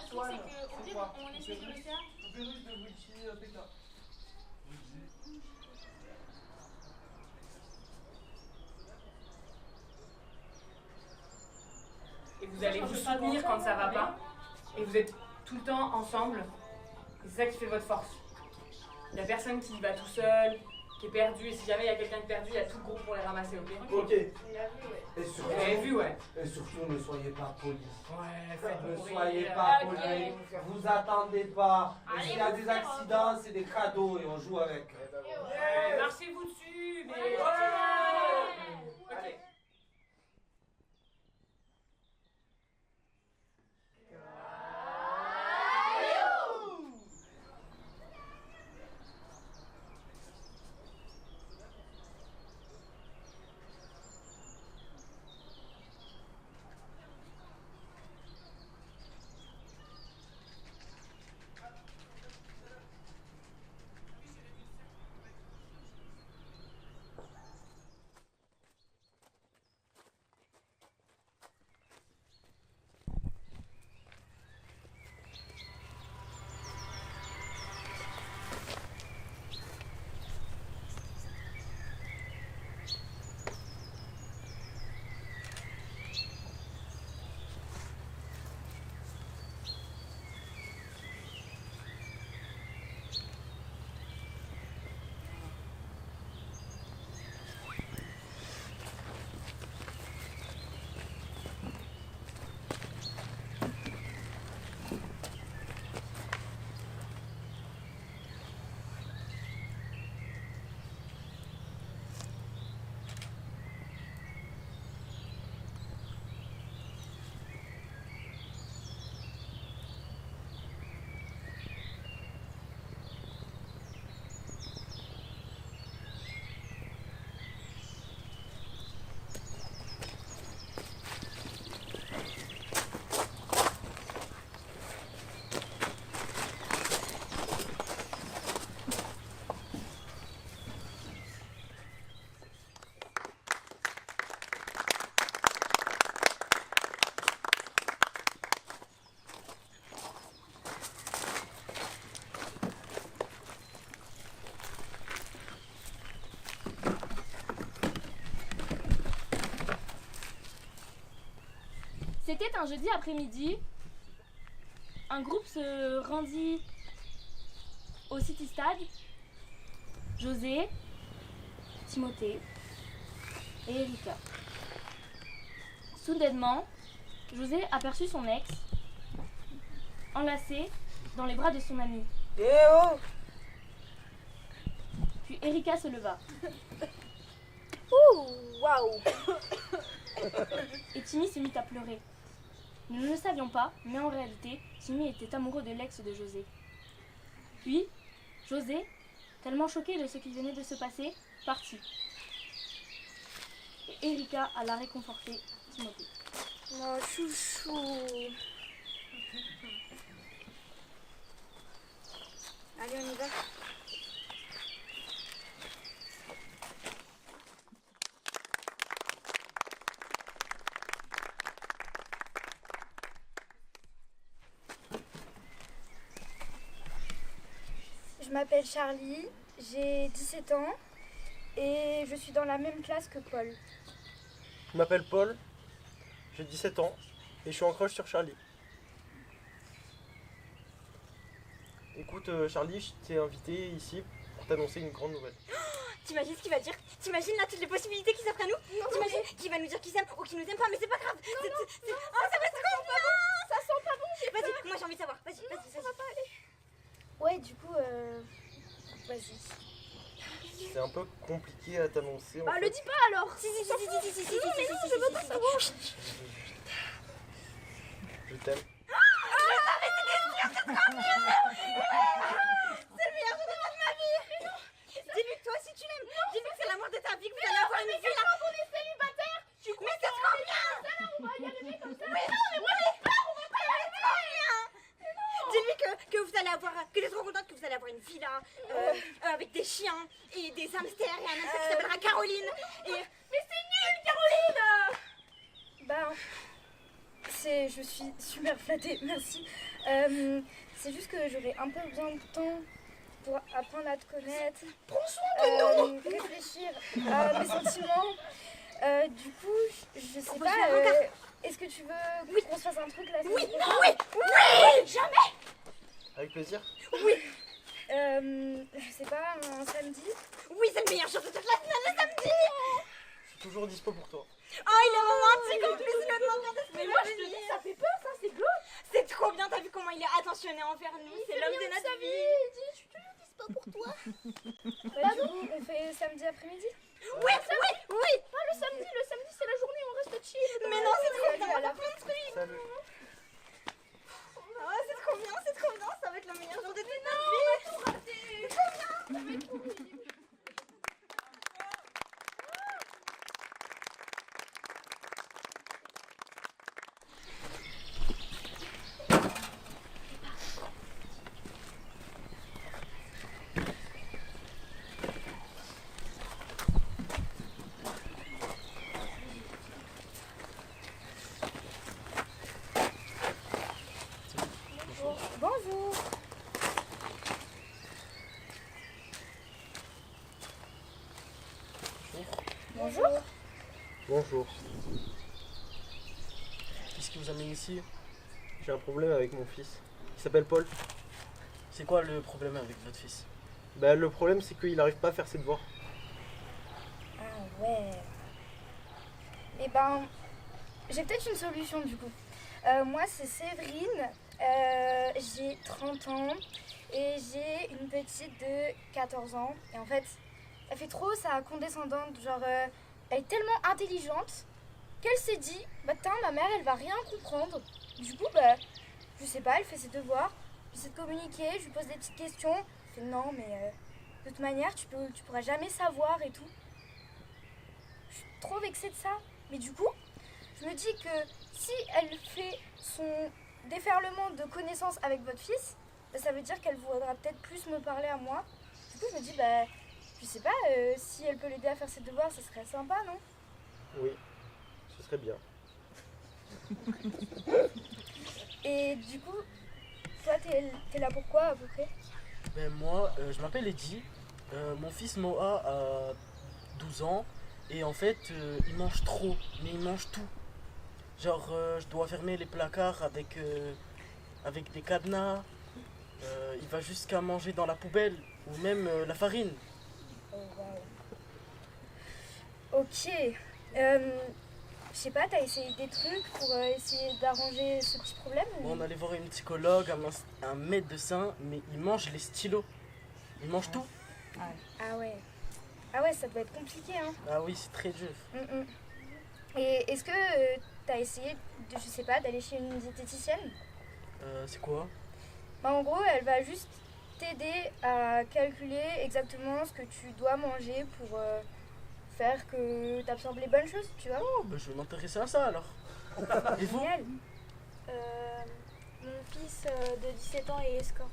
Antoine, c'est quoi? On essaie de le faire. Poupée russe de Witchy PK. Et vous allez vous soutenir quand ça va pas. Et vous êtes tout le temps ensemble. Et c'est ça qui fait votre force. Il n'y a personne qui y va tout seul, qui est perdu. Et si jamais il y a quelqu'un de perdu, il y a tout le groupe pour les ramasser, ok? Ok. Vous l'avez vu, ouais. Et surtout, ne soyez pas polis. Ouais, faites Ne pour soyez rire. pas Ok. polis. Vous attendez pas. Et Allez, s'il y a vous des faire, accidents, c'est des cadeaux et on joue avec. Ouais, marchez-vous dessus, mais... Ouais. Ok. C'était un jeudi après-midi. Un groupe se rendit au City Stade. José, Timothée et Erika. Soudainement, José aperçut son ex, enlacé dans les bras de son ami. Eh oh! Puis Erika se leva. Ouh, waouh! Et Timmy se mit à pleurer. Nous ne le savions pas, mais en réalité, Timmy était amoureux de l'ex de José. Puis, José, tellement choqué de ce qui venait de se passer, partit. Et Erika alla réconforter Timothée. Oh, chouchou! Allez, on y va. Je m'appelle Charlie, j'ai 17 ans et je suis dans la même classe que Paul. Je m'appelle Paul, j'ai 17 ans et je suis en crush sur Charlie. Écoute Charlie, je t'ai invité ici pour t'annoncer une grande nouvelle. T'imagines ce qu'il va dire? T'imagines là toutes les possibilités qui s'offrent à nous? T'imagines qu'il va nous dire qu'il s'aime ou qu'il nous aime pas? Mais c'est pas grave! Oh, ça va être trop bien! Ça sent pas bon! Vas-y, moi j'ai envie de savoir. Vas-y, vas-y, ça va pas aller. Ouais, du coup, vas-y. C'est un peu compliqué à t'annoncer. Bah, le dis pas alors! Si, si, si, si, si, si, non, mais non, je veux pas savoir! Je t'aime. C'est le meilleur jour de ma vie! Dis-lui que toi aussi tu l'aimes! Dis-lui que c'est l'amour de ta vie, que vous allez avoir une vie là! On est célibataire! Mais c'est trop bien! On va y arriver comme ça! Mais non, mais moi j'espère! On va pas y arriver! Dis-lui que vous allez avoir, que je suis trop contente que vous allez avoir une villa avec des chiens et des hamsters et un hamster qui s'appellera Caroline. Et... Mais c'est nul, Caroline! Ben, sais, je suis super flattée, merci. C'est juste que j'aurais un peu besoin de temps pour apprendre à te connaître. Prends soin de nous. Réfléchir à mes sentiments. Du coup, je sais peut pas, se faire un est-ce que tu veux qu'on se fasse un truc là? Oui, jamais. Avec plaisir. Je sais pas, un samedi? Oui, c'est le meilleur jour de toute la semaine, le samedi. Je suis toujours dispo pour toi. Oh, il est romantique en plus, il me demande quand est-ce qu'on Mais va moi, je te venir. dis, ça fait peur, ça, c'est glauque. C'est trop bien, t'as vu comment il est attentionné envers nous. C'est l'homme de notre vie. Je suis toujours dispo pour toi. Bah, du coup, on fait samedi après-midi? Oui. Ah, le samedi, c'est la journée, on reste chill. Mais non, c'est trop Salut, bien, à la on va faire plein de trucs. Salut. Oh, c'est trop bien, ça va être le meilleur jour de toute notre vie. Bonjour. Bonjour. Bonjour. Qu'est-ce qui vous amène ici? J'ai un problème avec mon fils. Il s'appelle Paul. C'est quoi le problème avec votre fils? Bah, le problème, c'est qu'il n'arrive pas à faire ses devoirs. Ah ouais. Eh ben, j'ai peut-être une solution du coup. Moi, c'est Séverine. J'ai 30 ans et j'ai une petite de 14 ans. Et en fait, elle fait trop sa condescendante. Genre, elle est tellement intelligente qu'elle s'est dit, bah tiens, ma mère, elle va rien comprendre. Du coup, bah, je sais pas, elle fait ses devoirs. J'essaie de communiquer, je lui pose des petites questions. Elle fait non, mais de toute manière, tu pourras jamais savoir et tout. Je suis trop vexée de ça. Mais du coup, je me dis que si elle fait son déferlement de connaissances avec votre fils, bah, ça veut dire qu'elle voudra peut-être plus me parler à moi. Du coup, je me dis, bah, je sais pas, si elle peut l'aider à faire ses devoirs, ça serait sympa, non? Oui, ce serait bien. Et du coup, toi, t'es là pour quoi à peu près? Ben moi, je m'appelle Eddy. Mon fils Moa a 12 ans. Et en fait, il mange trop, mais il mange tout. Genre, je dois fermer les placards avec des cadenas. Il va jusqu'à manger dans la poubelle ou même la farine. Oh, wow. Ok. Je sais pas, t'as essayé des trucs pour essayer d'arranger ce petit problème ou... Bon, on allait voir une psychologue, un médecin, mais il mange les stylos. Il mange tout. Ah ouais. Ah ouais, ça doit être compliqué, hein. Ah oui, c'est très dur. Et est-ce que t'as essayé, je sais pas, d'aller chez une diététicienne? C'est quoi? Bah, en gros, elle va juste t'aider à calculer exactement ce que tu dois manger pour faire que t'absorbes les bonnes choses, tu vois. Oh, ben je vais m'intéresser à ça alors. Et vous? Génial. Mon fils de 17 ans est escorte.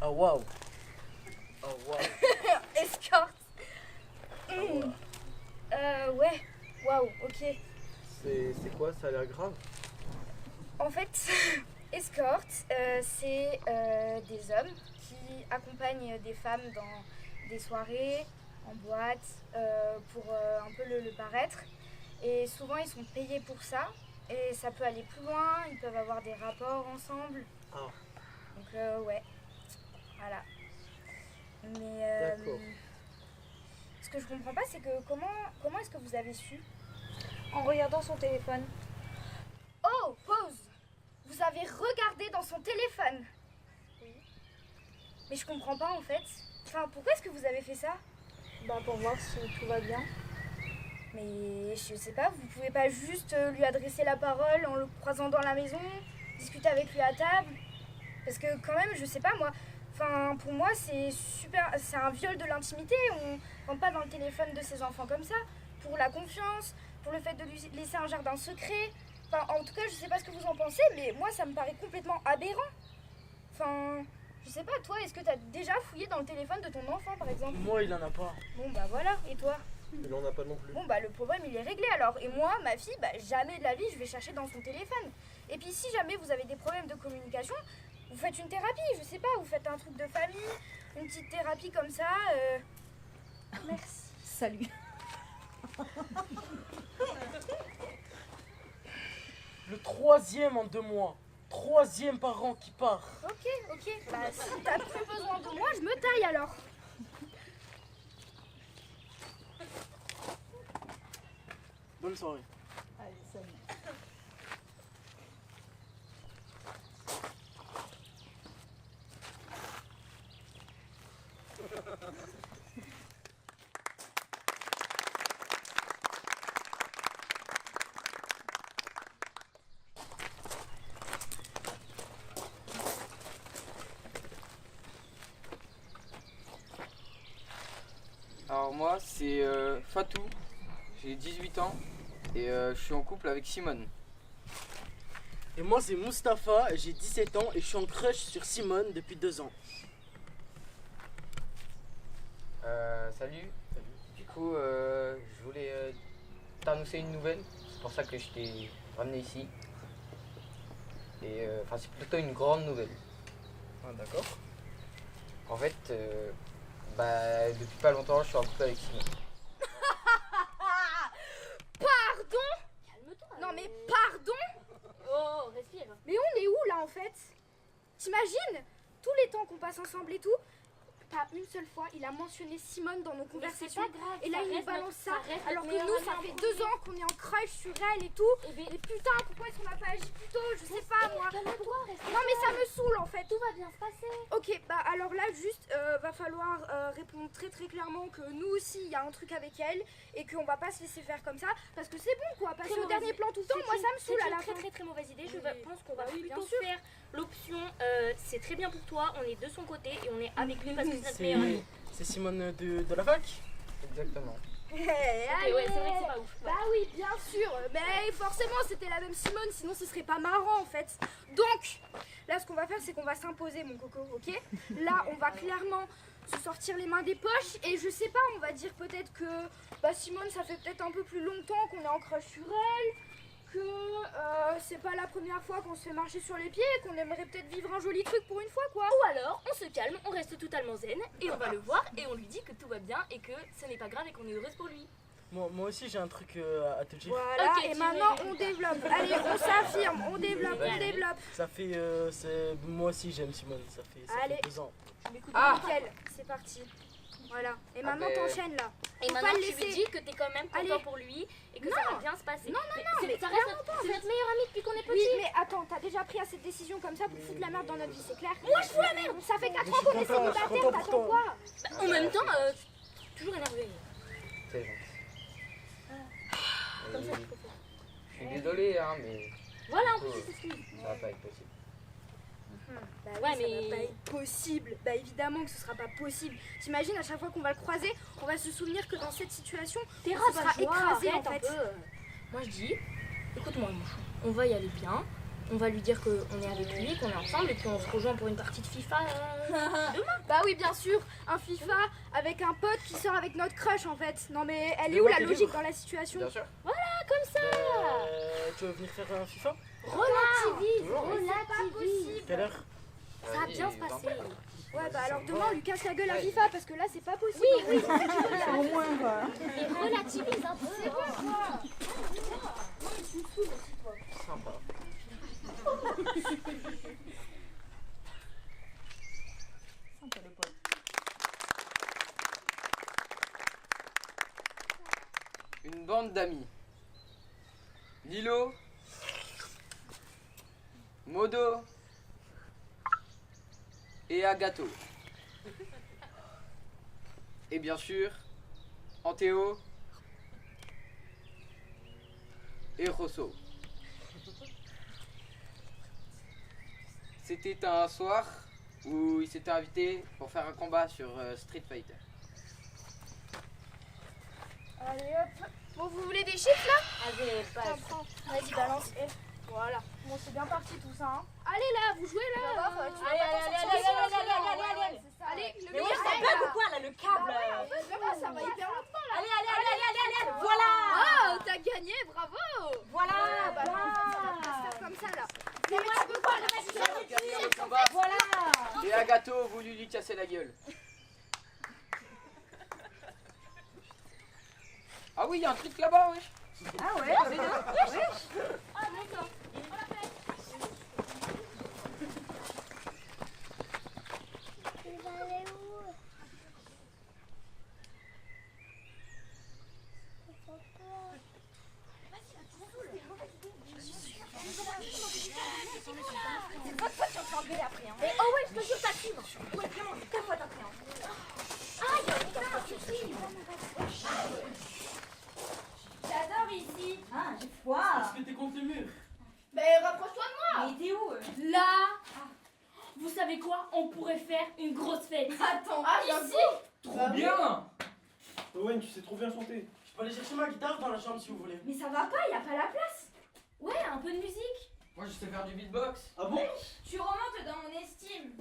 Ah waouh. Ah waouh. Escorte. Ouais. Waouh, ok. C'est quoi? Ça a l'air grave. En fait, escorte, c'est des hommes qui accompagnent des femmes dans des soirées, en boîte, pour un peu le paraître. Et souvent, ils sont payés pour ça. Et ça peut aller plus loin, ils peuvent avoir des rapports ensemble. Ah. Donc, ouais. Voilà. Mais D'accord. ce que je comprends pas, c'est que comment est-ce que vous avez su? En regardant son téléphone. Oh, pause! Vous avez regardé dans son téléphone? Oui. Mais je comprends pas en fait. Enfin, pourquoi est-ce que vous avez fait ça? Bah pour voir si tout va bien. Mais je sais pas, vous pouvez pas juste lui adresser la parole en le croisant dans la maison, discuter avec lui à table? Parce que quand même, je sais pas moi, enfin pour moi c'est un viol de l'intimité, on rentre pas dans le téléphone de ses enfants comme ça, pour la confiance, pour le fait de lui laisser un jardin secret. Enfin en tout cas, je sais pas ce que vous en pensez, mais moi ça me paraît complètement aberrant. Enfin, je sais pas, toi, est-ce que t'as déjà fouillé dans le téléphone de ton enfant par exemple? Moi, il en a pas. Bon bah voilà, et toi? Il en a pas non plus. Bon bah le problème il est réglé alors. Et moi, ma fille, bah jamais de la vie je vais chercher dans son téléphone. Et puis si jamais vous avez des problèmes de communication, vous faites une thérapie, je sais pas, vous faites un truc de famille, une petite thérapie comme ça. Merci. Salut. Le 3e en 2 mois. 3e parent qui part. Ok. Bah si t'as plus besoin de moi, je me taille alors. Bonne soirée. Allez, salut. Alors moi c'est Fatou, j'ai 18 ans et je suis en couple avec Simone. Et moi c'est Mustapha, j'ai 17 ans et je suis en crush sur Simone depuis 2 ans. Salut. Du coup je voulais t'annoncer une nouvelle, c'est pour ça que je t'ai ramené ici. Et enfin c'est plutôt une grande nouvelle. Ah, d'accord. En fait, depuis pas longtemps je suis en couple avec Simone. Pardon? Calme-toi. Non mais pardon? Oh, respire. Mais on est où là en fait? T'imagines? Tous les temps qu'on passe ensemble et tout, pas une seule fois il a mentionné Simone dans nos Mais c'est conversations. pas grave. Et là il nous reste balance notre- ça, reste alors notre que meilleur nous ça ami fait en 2 premier. ans qu'on est en crush sur elle et tout. Eh ben, Et putain, pourquoi est-ce qu'on n'a pas agi plus tôt? Je sais pas moi. calme-toi, reste. Non mais ça me saoule en fait. Tout va bien se passer. Ok, bah alors là juste va falloir répondre très très clairement que nous aussi il y a un truc avec elle et qu'on va pas se laisser faire comme ça parce que c'est bon quoi, passer Très au dernier mauvaise plan tout le temps, moi ça me saoule à la C'est fin. une très mauvaise idée. Je Oui. pense qu'on va Bah oui, bien plutôt sûr. faire l'option c'est très bien pour toi, on est de son côté et on est avec lui parce que c'est notre meilleur ami. C'est Simone de la fac. Exactement. Ok, Ok, ouais, c'est vrai que c'est pas ouf. Bah oui, bien sûr, mais forcément c'était la même Simone, sinon ce serait pas marrant en fait. Donc, là ce qu'on va faire c'est qu'on va s'imposer mon coco, ok? Là on va clairement se sortir les mains des poches et je sais pas, on va dire peut-être que bah Simone ça fait peut-être un peu plus longtemps qu'on est en crush sur elle, que c'est pas la première fois qu'on se fait marcher sur les pieds et qu'on aimerait peut-être vivre un joli truc pour une fois quoi. Ou alors, on se calme, on reste totalement zen et on va le voir et on lui dit que tout va bien et que ce n'est pas grave et qu'on est heureuse pour lui. Moi aussi j'ai un truc à te dire. Voilà, Ok, et tu maintenant veux- on développe. Allez, on s'affirme, on développe, on développe. Ça fait moi aussi j'aime Simone, ça fait Allez. 2 ans. Nickel, c'est parti. Voilà, et maintenant ben. t'enchaînes là. Et Faut maintenant, pas le tu lui laisser. dis que t'es quand même content Allez. pour lui et que ça va bien se passer. Non, mais ça reste c'est notre meilleur ami depuis qu'on est Oui, petit. mais attends, t'as déjà pris à cette décision comme ça pour foutre la merde dans notre vie, c'est clair? Moi, je fous la merde. Ça fait 4 Mais ans je suis qu'on est content, je suis célibataire, content pour t'attends toi. quoi? En même temps, toujours énervé. C'est gentil. Comme ça, Et je préfère. je suis désolé hein mais Voilà, en plus, il s'excuse. ça va pas être possible. Bah Ouais, oui, ça mais- va pas être possible. Bah évidemment que ce sera pas possible. T'imagines à chaque fois qu'on va le croiser, on va se souvenir que dans cette situation, T'es on sera écrasé en arrête un fait. peu. Moi, je dis, écoute-moi, mon chou, on va y aller bien. On va lui dire qu'on est avec lui, qu'on est ensemble et puis on se rejoint pour une partie de FIFA. Bah oui, bien sûr, un FIFA avec un pote qui sort avec notre crush en fait. Non mais elle est Demain, où la t'es logique libre. dans la situation? Bien sûr. Comme ça. Tu veux venir faire un FIFA? Relativise, toujours. C'est pas relativise. possible. Quelle heure? Ça va Vas-y, bien se j'en passer. parle. Ouais, bah alors demain on lui casse la gueule à Ouais. FIFA parce que là c'est pas possible. Oui, oui. Au moins, quoi. Et relativise un peu. Sympa. Une bande d'amis. Lilo, Modo et Agato. Et bien sûr, Anthéo et Rosso. C'était un soir où ils s'étaient invités pour faire un combat sur Street Fighter. Allez hop. Bon, vous voulez des chiffres là? Allez, Tiens, prends. Vas-y, balance. Voilà. Bon, c'est bien parti tout ça. Hein. Allez là, vous jouez là. Allez, le Mais ouais, meilleur, ça c'est bug là. ou quoi là, le câble Ça va hyper longtemps là. Allez, voilà. Oh, t'as gagné, bravo. Voilà, Bah, on va faire comme ça là. Mais moi, je peux pas, le mec, il Nous allons gagner le combat. Voilà. Et Agatho a voulu lui casser la gueule. Ah oui, il y a un truc là-bas, wesh. Ah ouais, c'est bien. Ah d'accord. On l'a fait. Il va aller où? C'est votre faute si on se fait engueuler après. Hein. Mais oh ouais, je te jure, ta crime. Ouais, vraiment, c'est ta faute après. Hein. J'adore ici. Ah, j'ai froid. Parce que t'es contre le mur. Ben rapproche-toi de moi. Mais t'es où Là, vous savez quoi? On pourrait faire une grosse fête. Attends, ici. Trop bien. Owen, tu sais trop bien chanter. Je peux aller chercher ma guitare dans la chambre si vous voulez. Mais ça va pas, y a pas la place. Ouais, un peu de musique. Moi, je sais faire du beatbox. Ah bon? Tu remontes dans mon estime.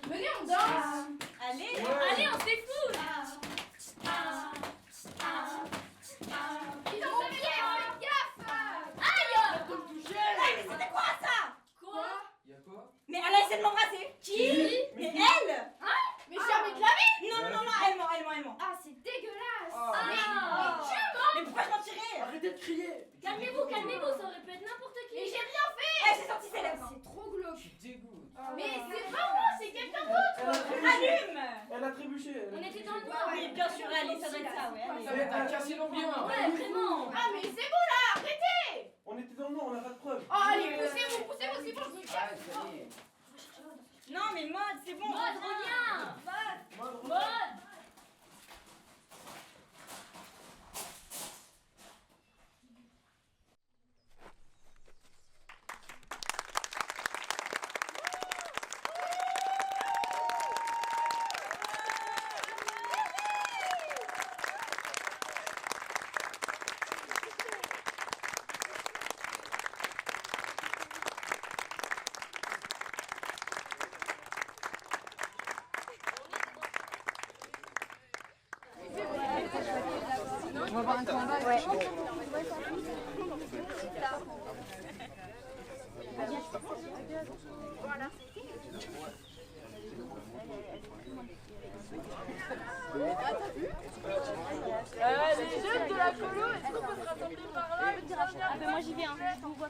Venez, on danse. Allez. Allez, on s'écoute. Ils ont fait faites gaffe. Hey, mais c'était quoi ça? Quoi? Y'a quoi? Mais elle a essayé de m'embrasser. Qui? Mais elle? Mais j'ai envie de laver. Non, elle ment. Ah, c'est dégueulasse. Ah. Mais pourquoi je mentirais? Arrêtez de crier. Calmez-vous, ça aurait pu être n'importe qui. Mais j'ai rien fait. Eh, j'ai sorti ses lèvres. C'est trop glauque. Tu dégoûtes. Mais c'est pas moi, c'est quelqu'un d'autre. Allume. Elle a trébuché. On était dans le noir. Oui, bien sûr, allez, ça doit être ça, ouais. allez. Ça va être cassé l'ambiance. Ouais, vraiment. Ah, mais c'est bon là, arrêtez. On était dans le noir, on n'a pas de preuves. Oh, allez, poussez-vous, c'est bon, je vous Ah, casse. ça y est. Non, mais mode, c'est bon. Mode, reviens. Mode. On va voir un combat. Ouais. Les jeunes de la colo, est-ce qu'on peut se rassembler par là? Moi j'y vais, hein. Je vous vois.